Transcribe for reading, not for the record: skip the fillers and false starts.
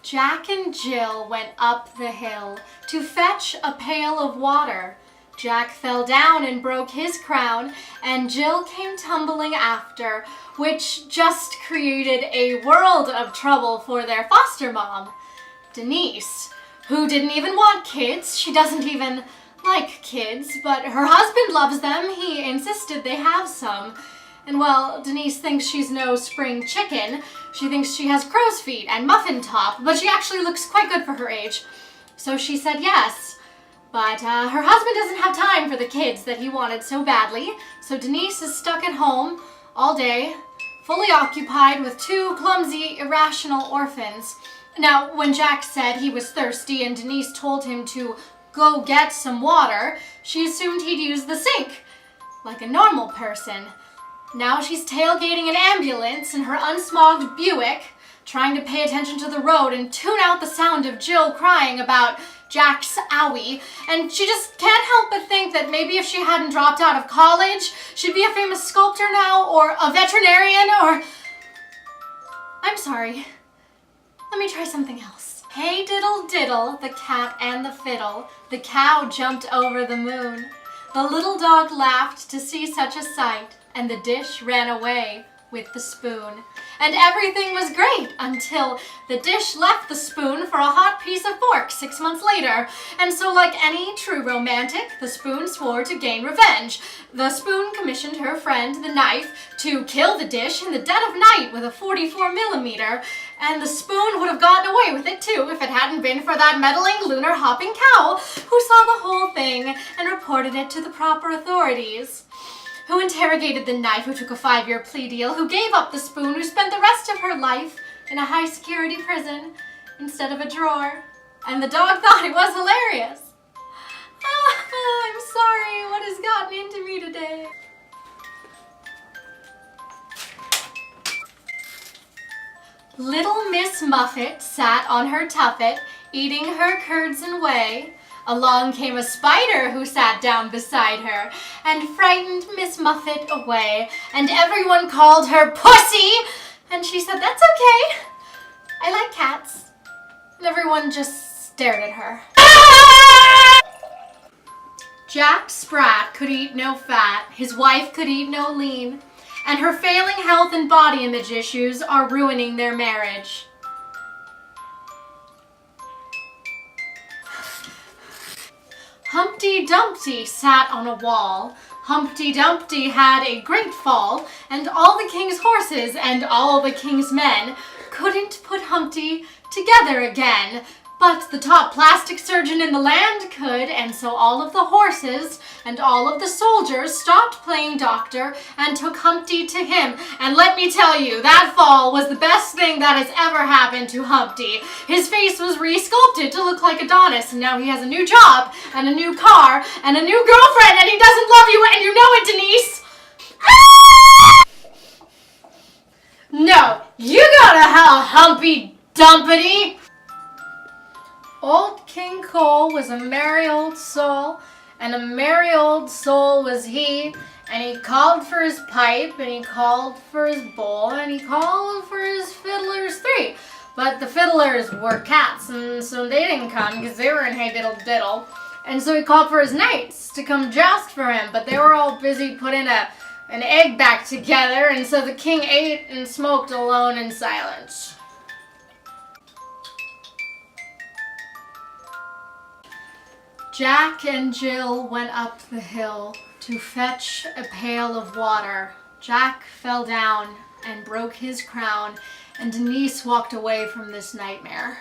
Jack and Jill went up the hill to fetch a pail of water. Jack fell down and broke his crown, and Jill came tumbling after, which just created a world of trouble for their foster mom, Denise, who didn't even want kids. She doesn't even like kids, but her husband loves them. He insisted they have some. And well, Denise thinks she's no spring chicken. She thinks she has crow's feet and muffin top, but she actually looks quite good for her age. So she said yes. But her husband doesn't have time for the kids that he wanted so badly, so Denise is stuck at home all day, fully occupied with two clumsy, irrational orphans. Now, when Jack said he was thirsty and Denise told him to go get some water, she assumed he'd use the sink, like a normal person. Now she's tailgating an ambulance in her unsmogged Buick, trying to pay attention to the road and tune out the sound of Jill crying about Jack's owie, and she just can't help but think that maybe if she hadn't dropped out of college, she'd be a famous sculptor now, or a veterinarian, or... I'm sorry. Let me try something else. Hey diddle diddle, the cat and the fiddle, the cow jumped over the moon. The little dog laughed to see such a sight, and the dish ran away with the spoon. And everything was great until the dish left the spoon for a hot piece of pork 6 months later. And so, like any true romantic, the spoon swore to gain revenge. The spoon commissioned her friend, the knife, to kill the dish in the dead of night with a 44mm, and the spoon would have gotten away with it too if it hadn't been for that meddling lunar hopping cow who saw the whole thing and reported it to the proper authorities, who interrogated the knife, who took a 5-year plea deal, who gave up the spoon, who spent the rest of her life in a high-security prison instead of a drawer. And the dog thought it was hilarious. I'm sorry, what has gotten into me today? Little Miss Muffet sat on her tuffet, eating her curds and whey. Along came a spider who sat down beside her and frightened Miss Muffet away, and everyone called her Pussy, and she said, "That's okay. I like cats." And everyone just stared at her. Jack Sprat could eat no fat, his wife could eat no lean, and her failing health and body image issues are ruining their marriage. Humpty Dumpty sat on a wall. Humpty Dumpty had a great fall, and all the king's horses and all the king's men couldn't put Humpty together again. But the top plastic surgeon in the land could, and so all of the horses and all of the soldiers stopped playing doctor and took Humpty to him. And let me tell you, that fall was the best thing that has ever happened to Humpty. His face was re-sculpted to look like Adonis, and now he has a new job and a new car and a new girlfriend, and he doesn't love you, and you know it, Denise! No, you gotta have Humpty Dumpty! Old King Cole was a merry old soul, and a merry old soul was he, and he called for his pipe, and he called for his bowl, and he called for his fiddlers 3. But the fiddlers were cats, and so they didn't come because they were in Hey Diddle Diddle. And so he called for his knights to come joust for him, but they were all busy putting an egg back together, and so the king ate and smoked alone in silence. Jack and Jill went up the hill to fetch a pail of water. Jack fell down and broke his crown, and Denise walked away from this nightmare.